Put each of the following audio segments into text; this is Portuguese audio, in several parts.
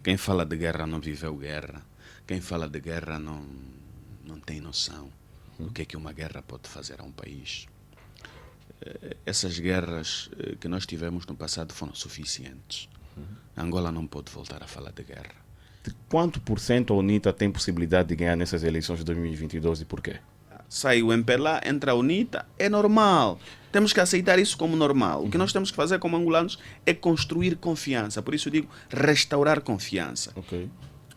Quem fala de guerra não viveu guerra. Quem fala de guerra não tem noção do que uma guerra pode fazer a um país. Essas guerras que nós tivemos no passado foram suficientes. Angola não pode voltar a falar de guerra. De quanto por cento a UNITA tem possibilidade de ganhar nessas eleições de 2022 e por quê? Sai o MPLA, entra a UNITA, é normal. Temos que aceitar isso como normal. O que nós temos que fazer como angolanos é construir confiança. Por isso eu digo restaurar confiança. Ok.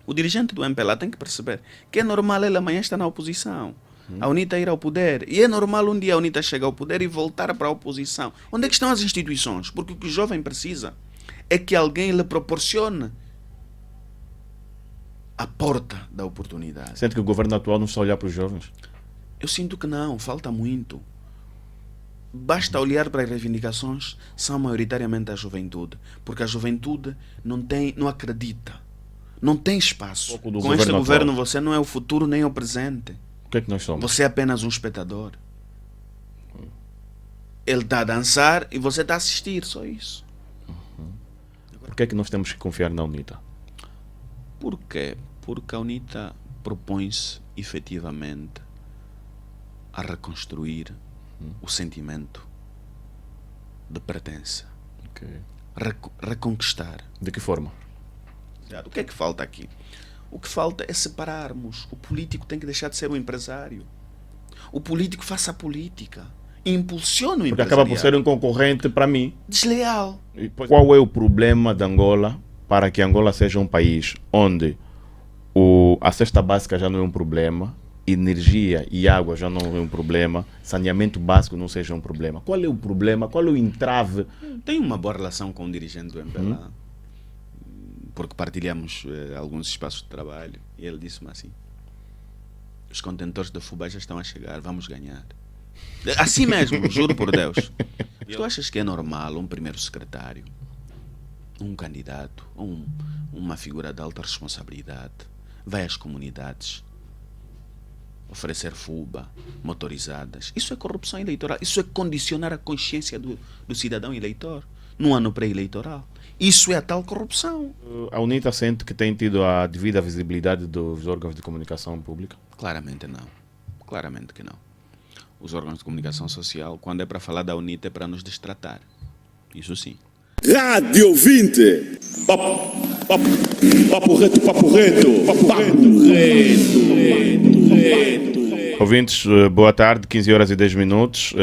O dirigente do MPLA tem que perceber que é normal ele amanhã estar na oposição. A UNITA ir ao poder. E é normal um dia a UNITA chegar ao poder e voltar para a oposição. Onde é que estão as instituições? Porque o que o jovem precisa é que alguém lhe proporcione a porta da oportunidade. Sente que o governo atual não está a olhar para os jovens? Eu sinto que não, falta muito. Basta olhar para as reivindicações, são maioritariamente a juventude. Porque a juventude não acredita. Não tem espaço. Com este governo você não é o futuro nem o presente. O que é que nós somos? Você é apenas um espectador. Ele está a dançar e você está a assistir, só isso. Por que é que nós temos que confiar na UNITA? Por quê? Porque a UNITA propõe-se efetivamente a reconstruir o sentimento de pertença. Okay. Reconquistar. De que forma? O que é que falta aqui? O que falta é separarmos. O político tem que deixar de ser um empresário. O político faça a política. Impulsiona o empresariado. Porque acaba por ser um concorrente para mim. Desleal. Qual é o problema de Angola para que Angola seja um país onde a cesta básica já não é um problema, energia e água já não é um problema, saneamento básico não seja um problema? Qual é o problema? Qual é o entrave? Tenho uma boa relação com o dirigente do MPLA. Porque partilhamos alguns espaços de trabalho. E ele disse-me assim: os contentores da FUBA já estão a chegar, vamos ganhar. Assim mesmo, juro por Deus. Tu achas que é normal um primeiro secretário, um candidato, uma figura de alta responsabilidade, vai às comunidades oferecer FUBA, motorizadas? Isso é corrupção eleitoral. Isso é condicionar a consciência do cidadão eleitor num ano pré-eleitoral. Isso é a tal corrupção. A UNITA sente que tem tido a devida visibilidade dos órgãos de comunicação pública? Claramente não. Claramente que não. Os órgãos de comunicação social, quando é para falar da UNITA, é para nos destratar. Isso sim. Rádio 20. Papo reto, papo reto. Papo reto. Ouvintes, boa tarde, 15 horas e 10 minutos.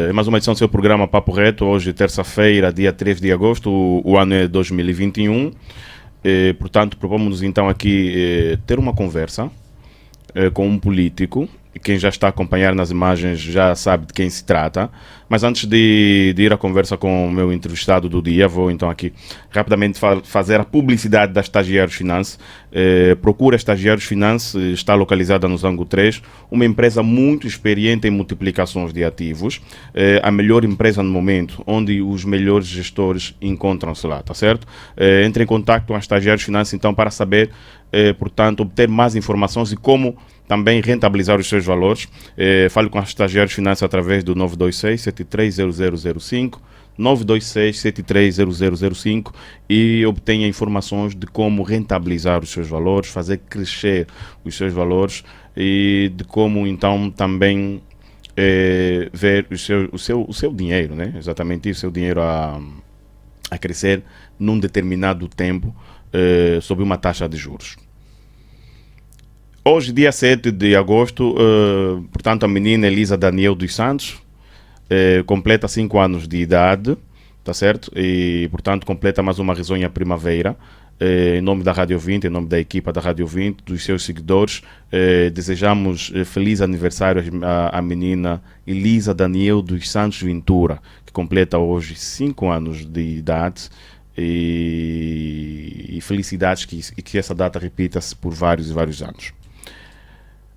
É mais uma edição do seu programa Papo Reto, hoje terça-feira, dia 3 de agosto, o ano é 2021. Portanto, propomos-nos então aqui ter uma conversa com um político. Quem já está a acompanhar nas imagens já sabe de quem se trata. Mas antes de ir à conversa com o meu entrevistado do dia, vou então aqui rapidamente fazer a publicidade da Estagiários Finance. Procura Estagiários Finance, está localizada no Zango 3, uma empresa muito experiente em multiplicações de ativos, a melhor empresa no momento, onde os melhores gestores encontram-se lá, tá certo? Entre em contato com a Estagiários Finance então para saber, portanto, obter mais informações e como também rentabilizar os seus valores. Fale com a Estagiários Finanças através do 926-730005, 926-730005 e obtenha informações de como rentabilizar os seus valores, fazer crescer os seus valores e de como então também ver o seu dinheiro, né? Exatamente isso, o seu dinheiro a crescer num determinado tempo sob uma taxa de juros. Hoje, dia 7 de agosto, portanto, a menina Elisa Daniel dos Santos completa 5 anos de idade, tá certo? E, portanto, completa mais uma risonha primavera. Em nome da Rádio 20, em nome da equipa da Rádio 20, dos seus seguidores, desejamos feliz aniversário à menina Elisa Daniel dos Santos Ventura, que completa hoje 5 anos de idade. E felicidades que essa data repita-se por vários e vários anos.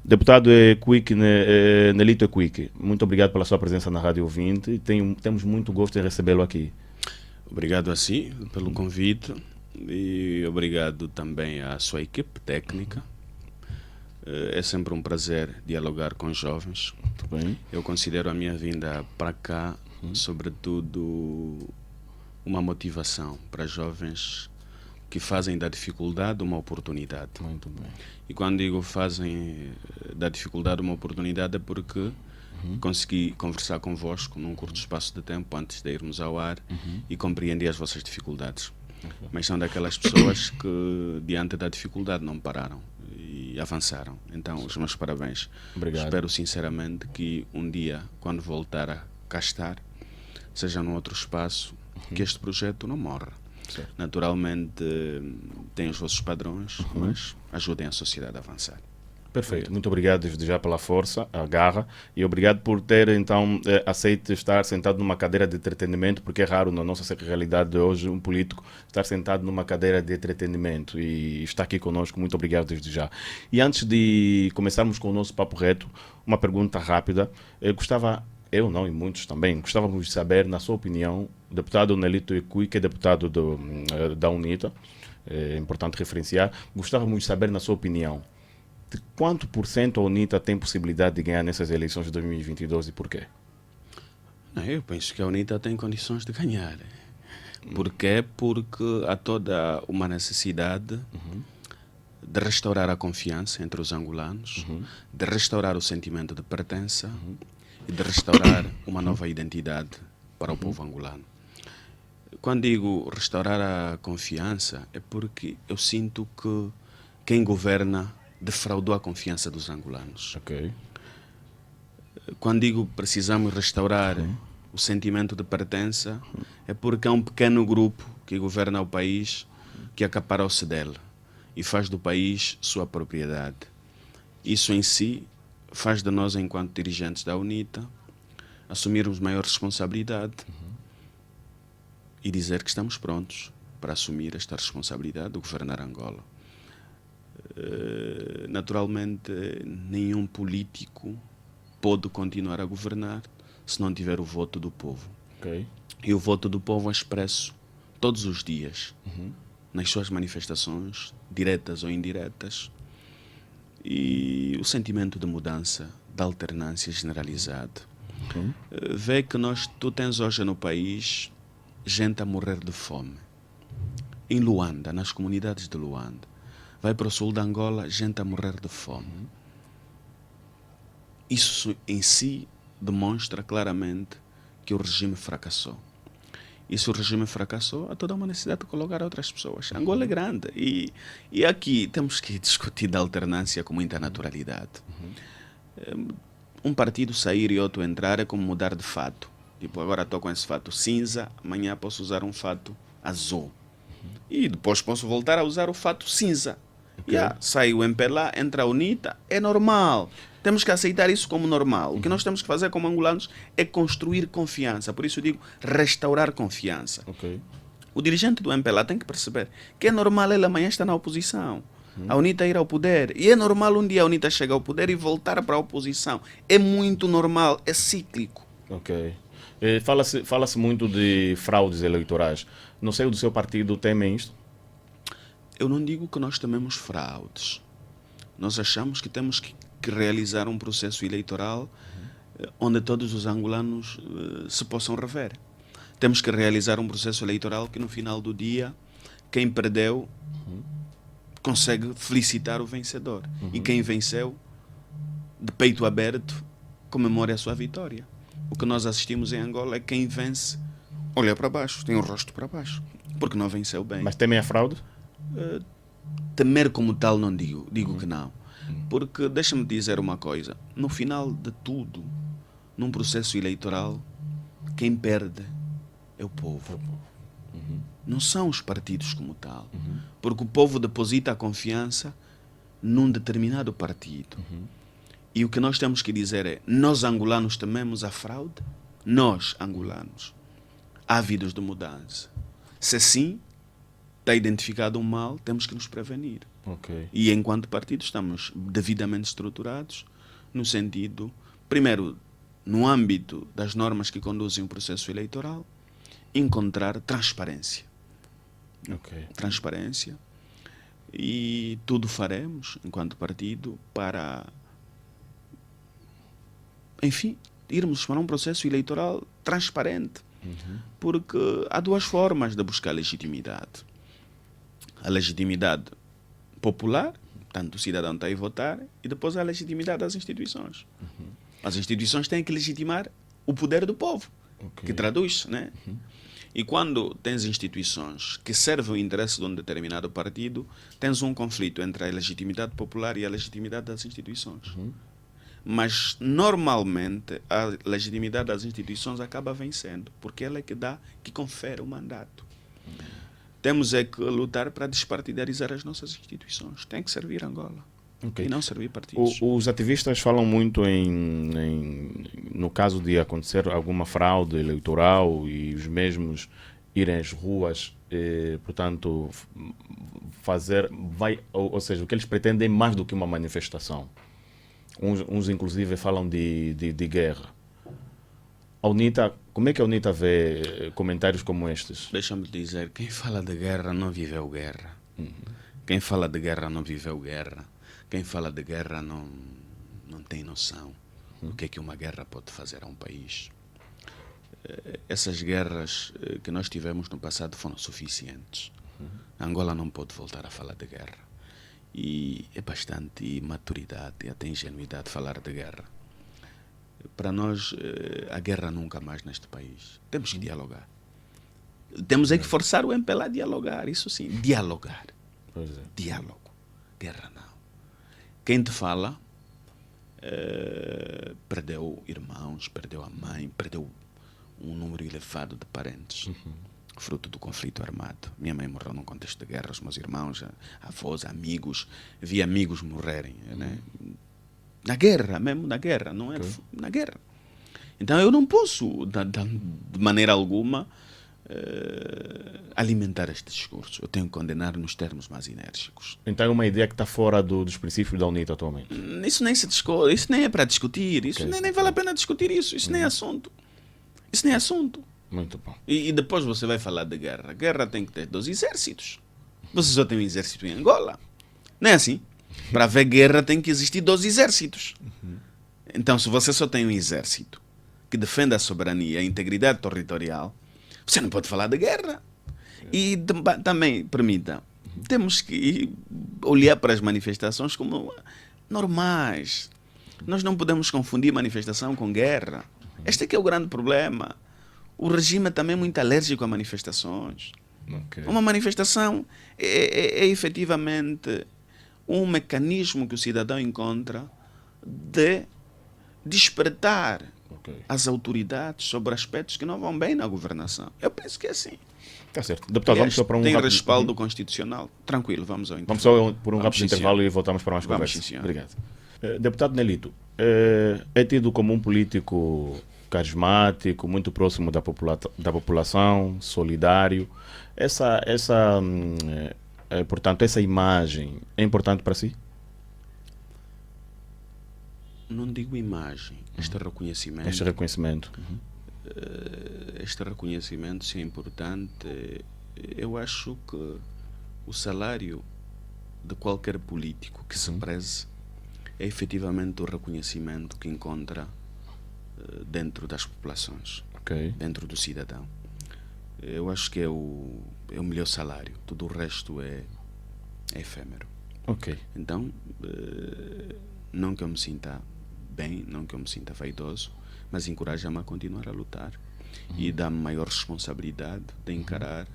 Deputado Nelito Equique, muito obrigado pela sua presença na Rádio 20. Temos muito gosto em recebê-lo aqui. Obrigado a si pelo convite e obrigado também à sua equipe técnica. É sempre um prazer dialogar com jovens. Muito bem. Eu considero a minha vinda para cá, sobretudo, uma motivação para jovens que fazem da dificuldade uma oportunidade. Muito bem. E quando digo fazem da dificuldade uma oportunidade é porque consegui conversar convosco num curto espaço de tempo antes de irmos ao ar e compreendi as vossas dificuldades. Mas são daquelas pessoas que diante da dificuldade não pararam e avançaram. Então os meus parabéns. Obrigado. Espero sinceramente que um dia, quando voltar a cá estar, seja num outro espaço, que este projeto não morra. Certo. Naturalmente tem os vossos padrões, mas ajudem a sociedade a avançar. Perfeito. Muito obrigado desde já pela força, a garra, e obrigado por ter então aceito estar sentado numa cadeira de entretenimento, porque é raro na nossa realidade de hoje um político estar sentado numa cadeira de entretenimento e está aqui conosco. Muito obrigado desde já. E antes de começarmos com o nosso papo reto, uma pergunta rápida. Eu não, e muitos também, gostávamos de saber, na sua opinião, o deputado Nelito Ecui, que é deputado da UNITA, é importante referenciar, gostávamos de saber, na sua opinião, de quanto por cento a UNITA tem possibilidade de ganhar nessas eleições de 2022 e por quê? Eu penso que a UNITA tem condições de ganhar. Porquê? Porque há toda uma necessidade de restaurar a confiança entre os angolanos, de restaurar o sentimento de pertença e de restaurar uma nova identidade para o povo angolano. Quando digo restaurar a confiança, é porque eu sinto que quem governa defraudou a confiança dos angolanos. Ok. Quando digo precisamos restaurar o sentimento de pertença, é porque há um pequeno grupo que governa o país que acaparou-se dele e faz do país sua propriedade. Isso em si faz de nós, enquanto dirigentes da UNITA, assumirmos maior responsabilidade e dizer que estamos prontos para assumir esta responsabilidade de governar Angola. Naturalmente, nenhum político pode continuar a governar se não tiver o voto do povo. Ok. E o voto do povo é expresso todos os dias, nas suas manifestações, diretas ou indiretas, e o sentimento de mudança, de alternância generalizada. Vê que tu tens hoje no país gente a morrer de fome. Em Luanda, nas comunidades de Luanda, vai para o sul de Angola, gente a morrer de fome. Isso em si demonstra claramente que o regime fracassou. E se o regime fracassou, há toda uma necessidade de colocar outras pessoas. Angola é grande e aqui temos que discutir da alternância com muita naturalidade. Um partido sair e outro entrar é como mudar de fato. Tipo, agora estou com esse fato cinza, amanhã posso usar um fato azul. E depois posso voltar a usar o fato cinza. Ok. Sai o MPLA, entra a UNITA, é normal. Temos que aceitar isso como normal. O que nós temos que fazer como angolanos é construir confiança. Por isso eu digo restaurar confiança. Ok. O dirigente do MPLA tem que perceber que é normal ele amanhã estar na oposição. A UNITA ir ao poder. E é normal um dia a UNITA chegar ao poder e voltar para a oposição. É muito normal, é cíclico. Ok. Fala-se muito de fraudes eleitorais. No seio do seu partido temem isto? Eu não digo que nós tememos fraudes. Nós achamos que temos que realizar um processo eleitoral onde todos os angolanos se possam rever. Temos que realizar um processo eleitoral que no final do dia quem perdeu consegue felicitar o vencedor. E quem venceu, de peito aberto, comemora a sua vitória. O que nós assistimos em Angola é quem vence, olha para baixo, tem o rosto para baixo, porque não venceu bem. Mas temem a fraude? Temer como tal não digo que não. Porque deixa-me dizer uma coisa, no final de tudo, num processo eleitoral, quem perde é o povo. Não são os partidos como tal. Porque o povo deposita a confiança num determinado partido. E o que nós temos que dizer é, nós angolanos tememos a fraude? Nós angolanos, ávidos de mudança. Se sim, está identificado um mal, temos que nos prevenir. Ok. E enquanto partido estamos devidamente estruturados no sentido, primeiro, no âmbito das normas que conduzem o processo eleitoral, encontrar transparência. Ok. Transparência. E tudo faremos, enquanto partido, para, enfim, irmos para um processo eleitoral transparente. Porque há duas formas de buscar legitimidade. a legitimidade popular, tanto o cidadão está a ir votar, e depois a legitimidade das instituições. As instituições têm que legitimar o poder do povo, que traduz-se, né? E quando tens instituições que servem o interesse de um determinado partido, tens um conflito entre a legitimidade popular e a legitimidade das instituições. Mas, normalmente, a legitimidade das instituições acaba vencendo, porque ela é que confere o mandato. Temos é que lutar para despartidarizar as nossas instituições. Tem que servir Angola. Ok. E não servir partidos. Os ativistas falam muito no caso de acontecer alguma fraude eleitoral e os mesmos irem às ruas, portanto, ou seja, o que eles pretendem é mais do que uma manifestação. Uns inclusive falam de guerra. A UNITA, como é que a UNITA vê comentários como estes? Deixa-me dizer, quem fala de guerra não viveu guerra. Quem fala de guerra não viveu guerra. Quem fala de guerra não tem noção do que é que uma guerra pode fazer a um país. Essas guerras que nós tivemos no passado foram suficientes. Angola não pode voltar a falar de guerra. E é bastante imaturidade e até ingenuidade falar de guerra. Para nós, a guerra nunca mais neste país. Temos que dialogar. Temos é que forçar o MPLA a dialogar, isso sim, dialogar. Pois é. Diálogo. Guerra não. Quem te fala perdeu irmãos, perdeu a mãe, perdeu um número elevado de parentes, fruto do conflito armado. Minha mãe morreu num contexto de guerra, os meus irmãos, avós, amigos, vi amigos morrerem, né? Na guerra, mesmo na guerra, não é? Na guerra. Então eu não posso, de maneira alguma, alimentar este discurso. Eu tenho que condenar nos termos mais enérgicos. Então é uma ideia que está fora dos princípios da UNITA atualmente. Isso nem se discute, isso nem é para discutir, isso nem vale a pena discutir isso nem é assunto. Isso nem é assunto. Muito bom. E depois você vai falar de guerra. Guerra tem que ter 2 exércitos. Você só tem um exército em Angola. Não é assim? Para haver guerra tem que existir 2 exércitos. Então, se você só tem um exército que defende a soberania, a integridade territorial, você não pode falar de guerra. E também, permita, temos que olhar para as manifestações como normais. Nós não podemos confundir manifestação com guerra. Este é que é o grande problema. O regime é também muito alérgico a manifestações. Uma manifestação é efetivamente um mecanismo que o cidadão encontra de despertar as autoridades sobre aspectos que não vão bem na governação. Eu penso que é assim. Está certo. Deputado, vamos só para um tem rápido... respaldo constitucional. Tranquilo, vamos ao intervalo. Vamos só por um rápido intervalo e voltamos para mais conversas. Obrigado. Deputado Nelito, é tido como um político carismático, muito próximo da população, solidário. Portanto, essa imagem é importante para si? Não digo imagem, este reconhecimento. Este reconhecimento. Este reconhecimento, se é importante, eu acho que o salário de qualquer político que se preze é efetivamente o reconhecimento que encontra dentro das populações, dentro do cidadão. Eu acho que é o melhor salário, tudo o resto é efêmero. Então, não que eu me sinta bem, não que eu me sinta vaidoso, mas encoraja-me a continuar a lutar e dá-me maior responsabilidade de encarar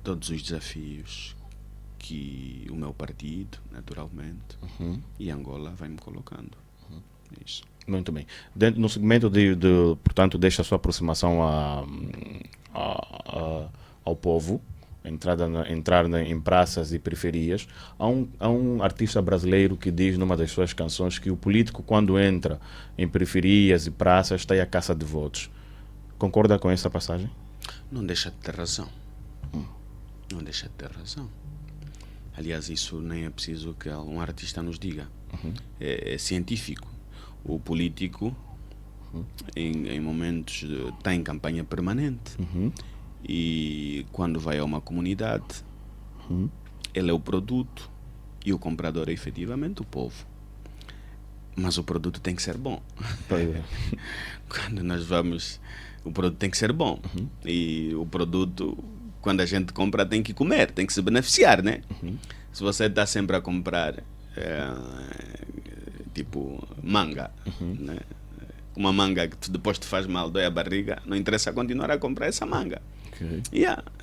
todos os desafios que o meu partido, naturalmente, e Angola vai me colocando. É isso. Muito bem. No segmento portanto, desta sua aproximação ao povo, entrar em praças e periferias, há um artista brasileiro que diz numa das suas canções que o político, quando entra em periferias e praças, está aí à caça de votos. Concorda com essa passagem? Não deixa de ter razão. Não deixa de ter razão. Aliás, isso nem é preciso que um artista nos diga. É científico. O político, em momentos, está em campanha permanente. E quando vai a uma comunidade, ele é o produto e o comprador é efetivamente o povo. Mas o produto tem que ser bom. Quando nós vamos, o produto tem que ser bom. E o produto quando a gente compra tem que comer, tem que se beneficiar, né? Se você está sempre a comprar tipo manga, né? Uma manga que depois te faz mal, dói a barriga, não interessa continuar a comprar essa manga. Ok.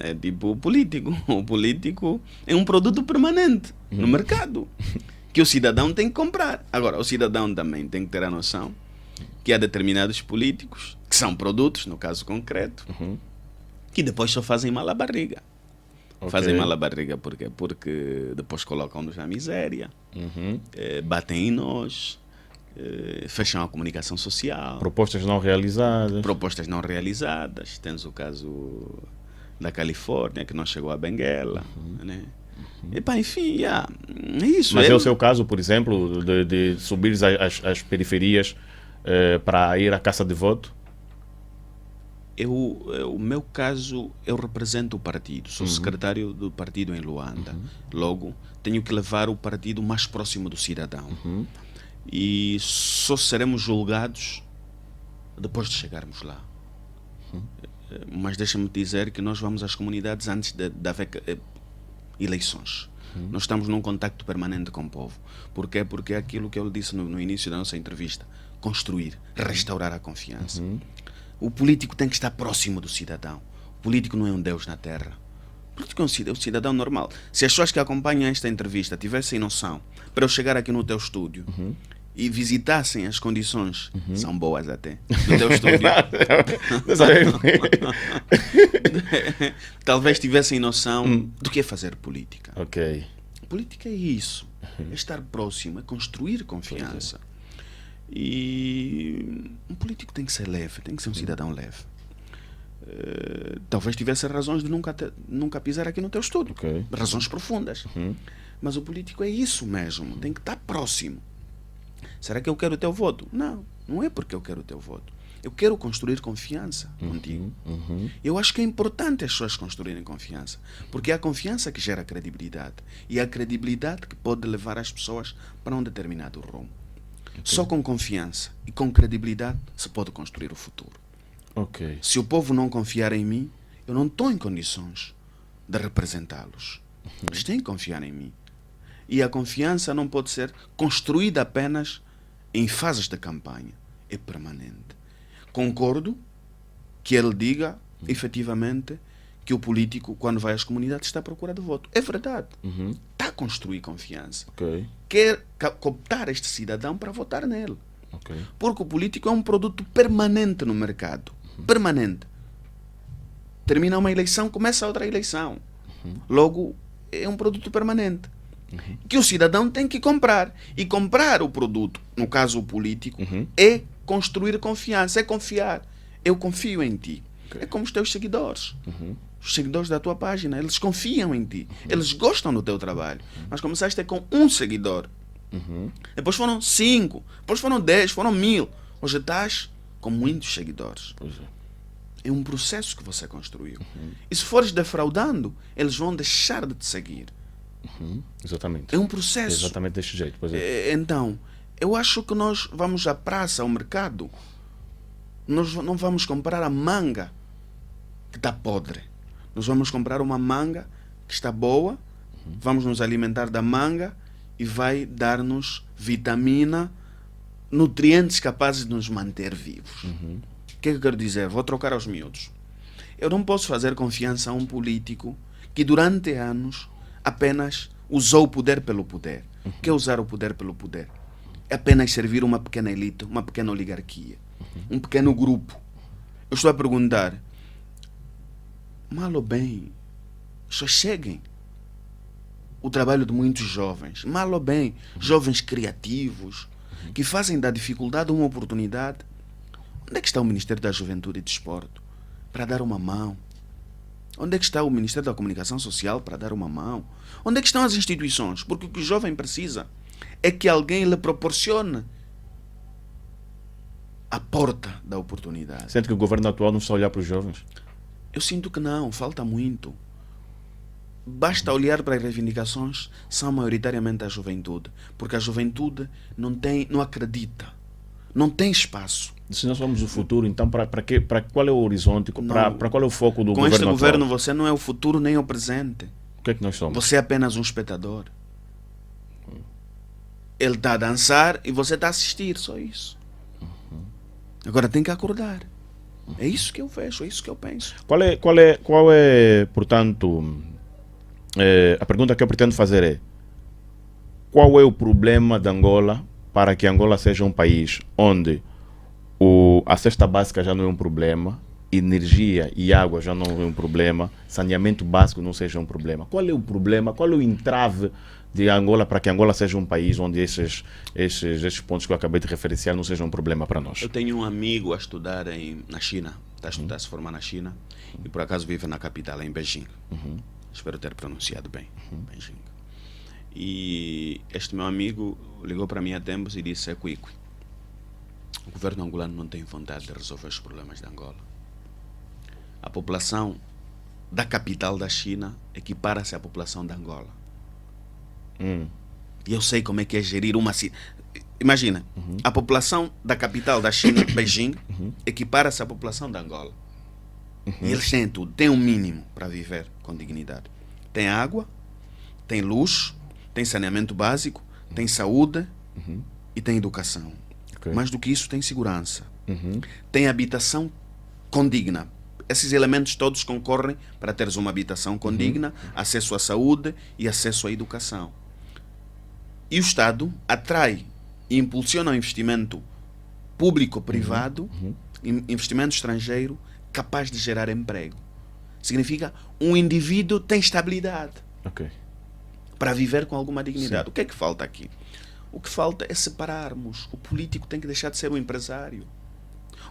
É tipo o político. O político é um produto permanente no mercado que o cidadão tem que comprar. Agora, o cidadão também tem que ter a noção que há determinados políticos que são produtos, no caso concreto, que depois só fazem mal à barriga. Ok. Fazem mal à barriga porque depois colocam-nos na miséria, batem em nós, fecham a comunicação social, Propostas não realizadas. propostas não realizadas. Tens o caso da Califórnia, que não chegou a Benguela. Né? Epá, enfim, é isso. Mas é o seu caso, por exemplo, de subir as periferias para ir à caça de voto? O meu caso, eu represento o partido, sou secretário do partido em Luanda. Logo, tenho que levar o partido mais próximo do cidadão. E só seremos julgados depois de chegarmos lá. Mas deixa-me dizer que nós vamos às comunidades antes de haver eleições. Nós estamos num contacto permanente com o povo. Porquê? Porque é aquilo que eu lhe disse no início da nossa entrevista: construir, restaurar a confiança. O político tem que estar próximo do cidadão. O político não é um Deus na terra. O político é um cidadão normal. Se as pessoas que acompanham esta entrevista tivessem noção, para eu chegar aqui no teu estúdio e visitassem as condições, são boas até, do teu estúdio, talvez tivessem noção do que é fazer política. Ok. Política é isso, é estar próximo, é construir confiança. E um político tem que ser leve, tem que ser um cidadão leve. Talvez tivesse razões de nunca pisar aqui no teu estúdio, Ok. razões profundas. Mas o político é isso mesmo, tem que estar próximo. Será que eu quero o teu voto? Não, não é porque eu quero o teu voto. Eu quero construir confiança contigo. Eu acho que é importante as pessoas construírem confiança, porque é a confiança que gera credibilidade, e é a credibilidade que pode levar as pessoas para um determinado rumo. Só com confiança e com credibilidade se pode construir o futuro. Ok. Se o povo não confiar em mim, eu não estou em condições de representá-los. Eles têm que confiar em mim. E a confiança não pode ser construída apenas em fases de campanha. É permanente. Concordo que ele diga, efetivamente, que o político, quando vai às comunidades, está à procura de voto. É verdade. Está a construir confiança. Ok. Quer cooptar este cidadão para votar nele. Ok. Porque o político é um produto permanente no mercado. Permanente. Termina uma eleição, começa outra eleição. Logo, é um produto permanente. Que o cidadão tem que comprar. E comprar o produto, no caso o político, é construir confiança, é confiar. Eu confio em ti. É como os teus seguidores. Os seguidores da tua página, eles confiam em ti. Eles gostam do teu trabalho. Mas começaste com um seguidor. Depois foram 5. Depois foram 10. Foram 1000. Hoje estás com muitos seguidores. Pois é. É um processo que você construiu. E se fores defraudando, eles vão deixar de te seguir. Exatamente. É um processo. Exatamente deste jeito. Pois é. Então, eu acho que nós vamos à praça, ao mercado. Nós não vamos comprar a manga que está podre. Nós vamos comprar uma manga que está boa, vamos nos alimentar da manga e vai dar-nos vitamina, nutrientes capazes de nos manter vivos. O que é que eu quero dizer? Vou trocar aos miúdos. Eu não posso fazer confiança a um político que durante anos apenas usou o poder pelo poder. O que é usar o poder pelo poder? É apenas servir uma pequena elite, uma pequena oligarquia, um pequeno grupo. Eu estou a perguntar, mal ou bem, só cheguem o trabalho de muitos jovens, mal ou bem, jovens criativos, que fazem da dificuldade uma oportunidade. Onde é que está o Ministério da Juventude e Desporto para dar uma mão? Onde é que está o Ministério da Comunicação Social para dar uma mão? Onde é que estão as instituições? Porque o que o jovem precisa é que alguém lhe proporcione a porta da oportunidade. Sente que o governo atual não está a olhar para os jovens? Eu sinto que não, falta muito. Basta olhar para as reivindicações, são maioritariamente a juventude. Porque a juventude não acredita, não tem espaço. Se nós somos o futuro, então qual é o horizonte, para qual é o foco do Com governo este governo atual? você não é o futuro nem o presente. O que é que nós somos? Você é apenas um espectador. Ele está a dançar e você está a assistir, só isso. Agora tem que acordar. É isso que eu vejo, é isso que eu penso. Qual é, portanto, a pergunta que eu pretendo fazer é: qual é o problema de Angola para que Angola seja um país onde a cesta básica já não é um problema, energia e água já não é um problema, saneamento básico não seja um problema? Qual é o problema, qual é o entrave de Angola para que Angola seja um país onde esses pontos que eu acabei de referenciar não sejam um problema para nós? Eu tenho um amigo a estudar na China, está a estudar, se formar na China, e por acaso vive na capital, em Beijing. Espero ter pronunciado bem, Beijing. E este meu amigo ligou para mim há tempos e disse: é Cuico, o governo angolano não tem vontade de resolver os problemas de Angola. A população da capital da China equipara-se à população de Angola. E eu sei como é que é gerir uma cidade. Imagina, a população da capital da China, Beijing, equipara-se à população de Angola. E eles têm tudo, têm um mínimo para viver com dignidade. Tem água, tem luz, tem saneamento básico, tem saúde e tem educação. Okay. Mais do que isso, tem segurança. Tem habitação condigna. Esses elementos todos concorrem para teres uma habitação condigna, acesso à saúde e acesso à educação. E o Estado atrai e impulsiona o investimento público-privado, investimento estrangeiro, capaz de gerar emprego. Significa um indivíduo tem estabilidade para viver com alguma dignidade. Sim. O que é que falta aqui? O que falta é separarmos. O político tem que deixar de ser um empresário.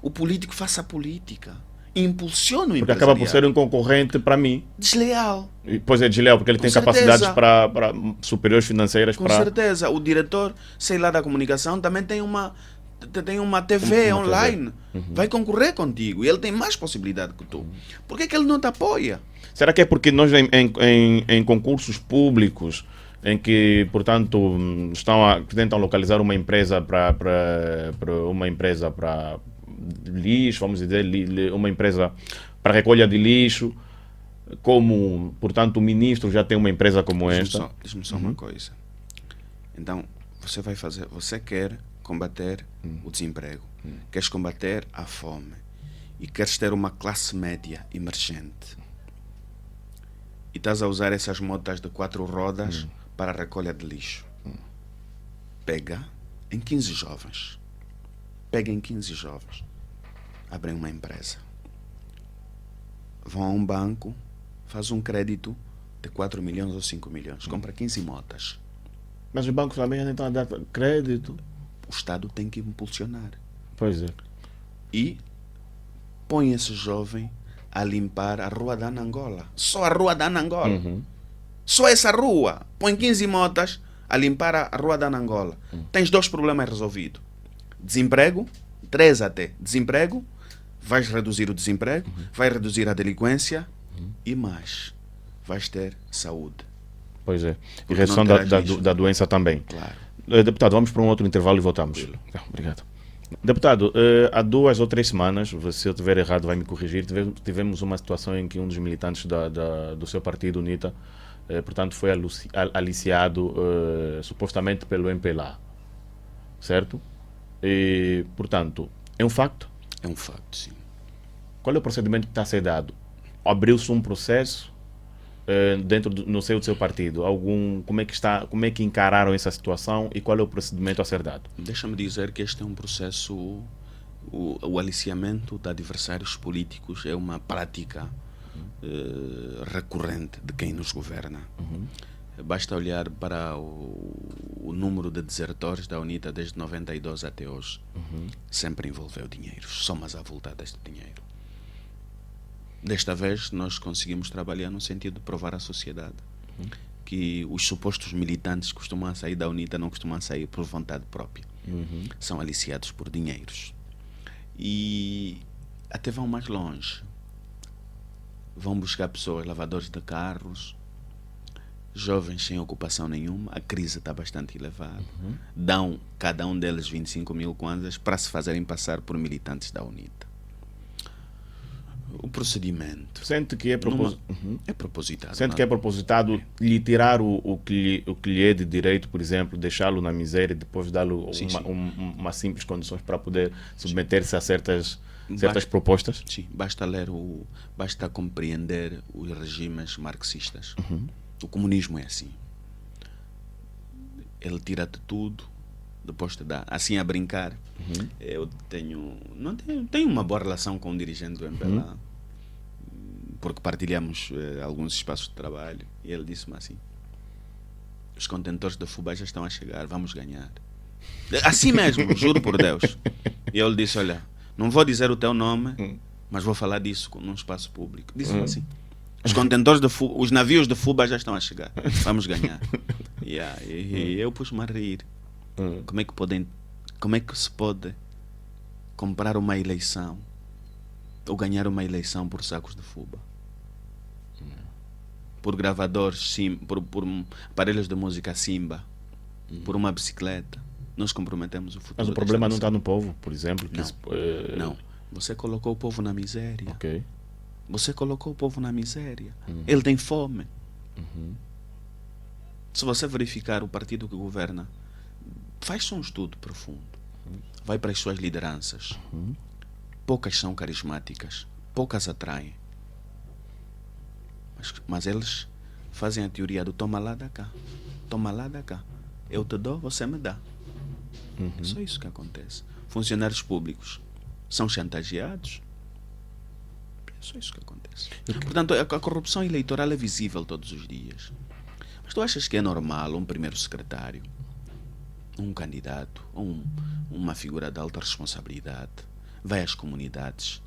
O político faça a política. Impulsiona o Porque acaba por empresariado. ser um concorrente para mim. Desleal. E, pois é, desleal, porque ele tem certeza. capacidades para superiores financeiras Com para... certeza. O diretor, sei lá, da comunicação também tem uma TV Uma online. Vai concorrer contigo. E ele tem mais possibilidade que tu. Por que ele não te apoia? Será que é porque nós em concursos públicos em que, portanto, tentam localizar uma empresa para lixo, vamos dizer, uma empresa para recolha de lixo, como, portanto, o ministro já tem uma empresa como esta? Diz-me só uma coisa. Então, você quer combater o desemprego, queres combater a fome e queres ter uma classe média emergente. E estás a usar essas motas de 4 rodas para a recolha de lixo. Pega em 15 jovens. Abrem uma empresa. Vão a um banco, faz um crédito de 4 milhões ou 5 milhões. Compra 15 motas. Mas os bancos também estão a dar crédito. O Estado tem que impulsionar. Pois é. E põe esse jovem a limpar a rua da Anangola. Só a rua da Anangola. Só essa rua. Põe 15 motas a limpar a rua da Anangola. Tens 2 problemas resolvidos. Desemprego, 3 até. Desemprego, vais reduzir o desemprego, vai reduzir a delinquência e mais, vais ter saúde. Pois é. E Porque redução não terás da doença também. Claro. Deputado, vamos para um outro intervalo e voltamos. Obrigado. Deputado, há 2 ou 3 semanas, se eu estiver errado vai me corrigir, tivemos uma situação em que um dos militantes do seu partido, UNITA, portanto foi aliciado supostamente pelo MPLA, certo? E, portanto, é um facto? É um facto, sim. Qual é o procedimento que está a ser dado? Abriu-se um processo no seio do seu partido? Como é que encararam essa situação e qual é o procedimento a ser dado? Deixa-me dizer que este é um processo, o aliciamento de adversários políticos é uma prática recorrente de quem nos governa. Basta olhar para o número de desertores da UNITA desde 92 até hoje. Sempre envolveu dinheiro, somas avultadas de dinheiro. Desta vez nós conseguimos trabalhar no sentido de provar à sociedade que os supostos militantes que costumam a sair da UNITA não costumam sair por vontade própria. São aliciados por dinheiros. E até vão mais longe. Vão buscar pessoas, lavadores de carros, jovens sem ocupação nenhuma, a crise está bastante elevada. Dão cada um deles 25 mil kwanzas para se fazerem passar por militantes da UNITA. O procedimento Sente que é é propositado. Sente que é propositado lhe tirar o que lhe é de direito, por exemplo, deixá-lo na miséria e depois dar-lhe uma simples condições para poder submeter-se a certas propostas? Sim, basta ler, basta compreender os regimes marxistas. O comunismo é assim. Ele tira-te tudo, depois te dá. Assim a brincar. Eu tenho uma boa relação com o dirigente do MPLA, porque partilhamos alguns espaços de trabalho, e ele disse-me assim: os contentores da FUBA já estão a chegar, vamos ganhar. Assim mesmo, juro por Deus. E ele disse: olha, não vou dizer o teu nome, mas vou falar disso num espaço público. Disse-me assim: os contentores os navios de FUBA já estão a chegar, vamos ganhar. E eu pus-me a rir. Como é que se pode comprar uma eleição ou ganhar uma eleição por sacos de FUBA? Por gravadores, por aparelhos de música Simba, por uma bicicleta. Nós comprometemos o futuro. Mas o problema não está no povo, por exemplo? Não. Você colocou o povo na miséria. Ok. Você colocou o povo na miséria. Ele tem fome. Se você verificar o partido que governa, faz um estudo profundo. Vai para as suas lideranças. Poucas são carismáticas. Poucas atraem. Mas eles fazem a teoria do toma lá da cá. Toma lá da cá. Eu te dou, você me dá. É só isso que acontece. Funcionários públicos são chantageados. É só isso que acontece. Portanto, a corrupção eleitoral é visível todos os dias. Mas tu achas que é normal um primeiro secretário, um candidato, uma figura de alta responsabilidade, vai às comunidades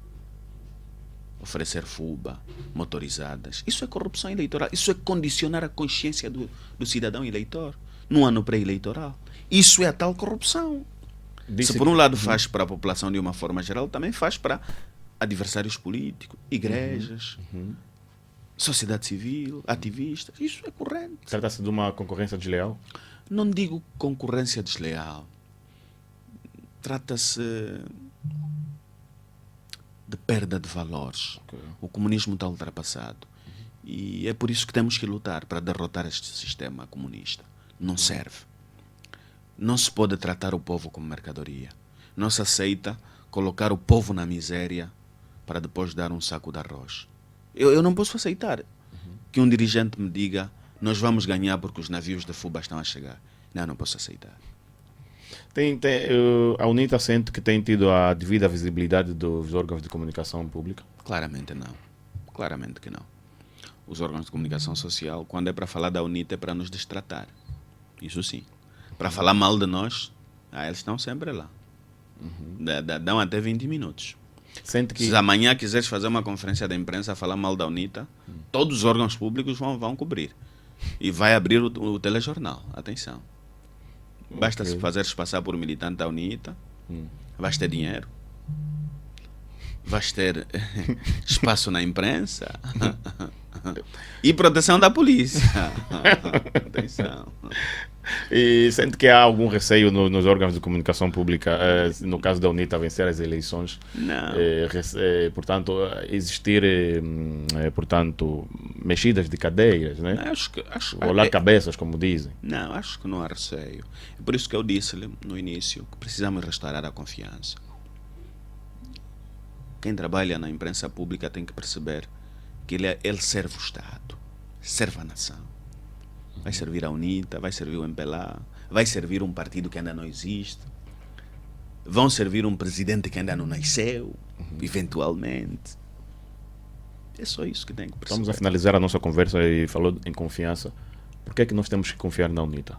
oferecer FUBA, motorizadas? Isso é corrupção eleitoral. Isso é condicionar a consciência do cidadão eleitor num ano pré-eleitoral. Isso é a tal corrupção. Se por um lado faz para a população de uma forma geral, também faz para adversários políticos, igrejas, sociedade civil, ativistas. Isso é correto. Trata-se de uma concorrência desleal? Não digo concorrência desleal. Trata-se de perda de valores. O comunismo está ultrapassado. E é por isso que temos que lutar para derrotar este sistema comunista. Não serve. Não se pode tratar o povo como mercadoria. Não se aceita colocar o povo na miséria para depois dar um saco de arroz. Eu não posso aceitar que um dirigente me diga: nós vamos ganhar porque os navios da FUBA estão a chegar. Não posso aceitar. A UNITA sente que tem tido a devida visibilidade dos órgãos de comunicação pública? Claramente não. Claramente que não. Os órgãos de comunicação social, quando é para falar da UNITA, é para nos destratar. Isso sim. Para falar mal de nós, eles estão sempre lá. Dão até 20 minutos. Sente que... Se amanhã quiseres fazer uma conferência de imprensa a falar mal da UNITA, todos os órgãos públicos vão cobrir. E vai abrir o telejornal. Atenção. Basta se fazeres passar por militante da UNITA, vais ter dinheiro, vais ter espaço na imprensa e proteção da polícia. Atenção. E sente que há algum receio nos órgãos de comunicação pública, no caso da UNITA, vencer as eleições? Não. Portanto, existir portanto, mexidas de cadeias, né? Rolar cabeças, como dizem. Não, acho que não há receio. É por isso que eu disse-lhe no início que precisamos restaurar a confiança. Quem trabalha na imprensa pública tem que perceber que ele serve o Estado, serve a nação. Vai servir a UNITA, vai servir o MPLA, vai servir um partido que ainda não existe, vão servir um presidente que ainda não nasceu, eventualmente. É só isso que tem que perceber. Vamos a finalizar a nossa conversa e falou em confiança. Por que é que nós temos que confiar na UNITA?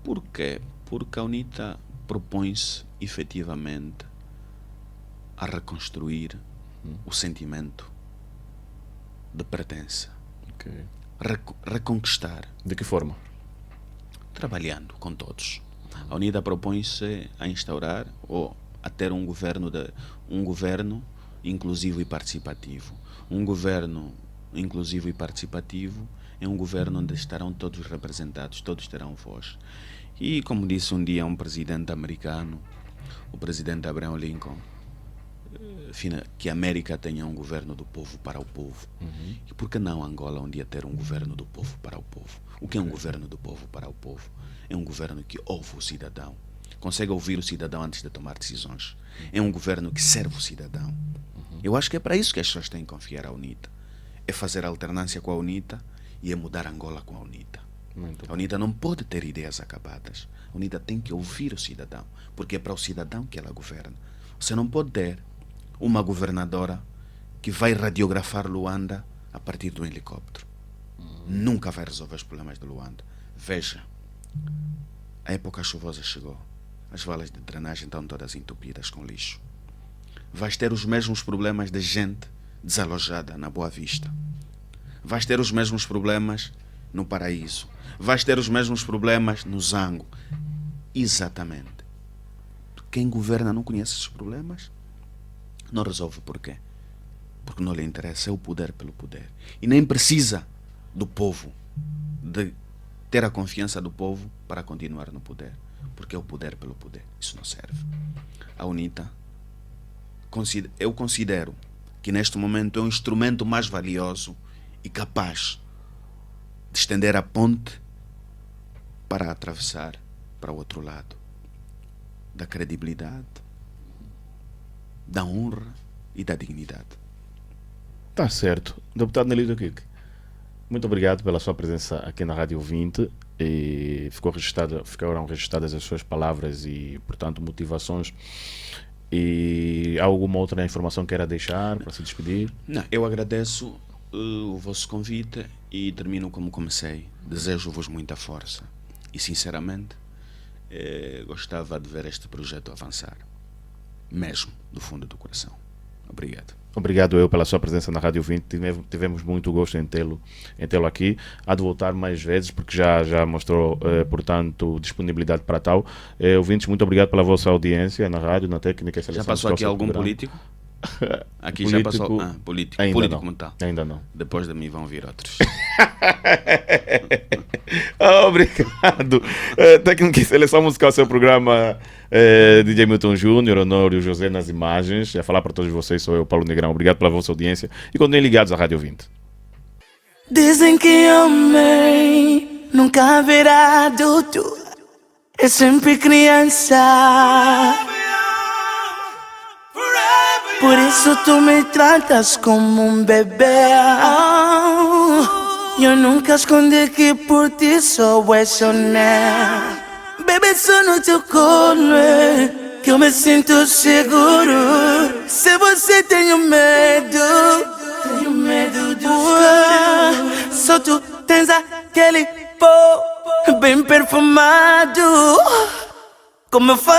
Por quê? Porque a UNITA propõe-se efetivamente a reconstruir o sentimento de pertença. Okay. Reconquistar. De que forma? Trabalhando com todos. A UNITA propõe-se a instaurar ou a ter um governo inclusivo e participativo. Um governo inclusivo e participativo É um governo onde estarão todos representados, todos terão voz. E como disse um dia um presidente americano, o presidente Abraham Lincoln, que a América tenha um governo do povo para o povo. E por que não Angola um dia ter um governo do povo para o povo? O que é um governo do povo para o povo? É um governo que ouve o cidadão, consegue ouvir o cidadão antes de tomar decisões. É um governo que serve o cidadão. Eu acho que é para isso que as pessoas têm que confiar à UNITA. É fazer alternância com a UNITA e é mudar Angola com a UNITA. A UNITA não pode ter ideias acabadas. A UNITA tem que ouvir o cidadão, porque é para o cidadão que ela governa. Você não pode ter uma governadora que vai radiografar Luanda a partir do helicóptero. Nunca vai resolver os problemas de Luanda. Veja, a época chuvosa chegou. As valas de drenagem estão todas entupidas com lixo. Vais ter os mesmos problemas de gente desalojada na Boa Vista. Vais ter os mesmos problemas no Paraíso. Vais ter os mesmos problemas no Zango. Exatamente. Quem governa não conhece esses problemas? Não resolve por quê? Porque não lhe interessa, é o poder pelo poder. E nem precisa do povo, de ter a confiança do povo para continuar no poder. Porque é o poder pelo poder. Isso não serve. A UNITA, eu considero que neste momento é um instrumento mais valioso e capaz de estender a ponte para atravessar para o outro lado. Da credibilidade, da honra e da dignidade. Tá certo. Deputado Nelito Kik, muito obrigado pela sua presença aqui na Rádio 20. E ficaram registradas as suas palavras e, portanto, motivações. E há alguma outra informação que queira deixar para se despedir? Não, eu agradeço o vosso convite e termino como comecei. Desejo-vos muita força e, sinceramente, gostava de ver este projeto avançar, mesmo do fundo do coração. Obrigado. Obrigado eu pela sua presença na Rádio 20. Tivemos muito gosto em tê-lo aqui. Há de voltar mais vezes, porque já mostrou, portanto, disponibilidade para tal. Ouvintes, muito obrigado pela vossa audiência na rádio, na técnica e seleção. Já passou aqui algum político? Aqui já passou. Político. Ainda Político não. como está. Ainda não. Depois de mim vão vir outros. Obrigado. Técnica e seleção musical, seu programa, DJ Milton Júnior, Honório José nas imagens. A falar para todos vocês sou eu, Paulo Negrão. Obrigado pela vossa audiência e continuem ligados à Rádio 20. Dizem que homem nunca haverá adulto, é sempre criança. Por isso tu me tratas como um bebê. Eu nunca escondi que por ti sou apaixonado. Bebê, só no teu colo que eu me sinto seguro. Se você tem medo do escuro. Só tu tens aquele pó bem perfumado. Como eu faço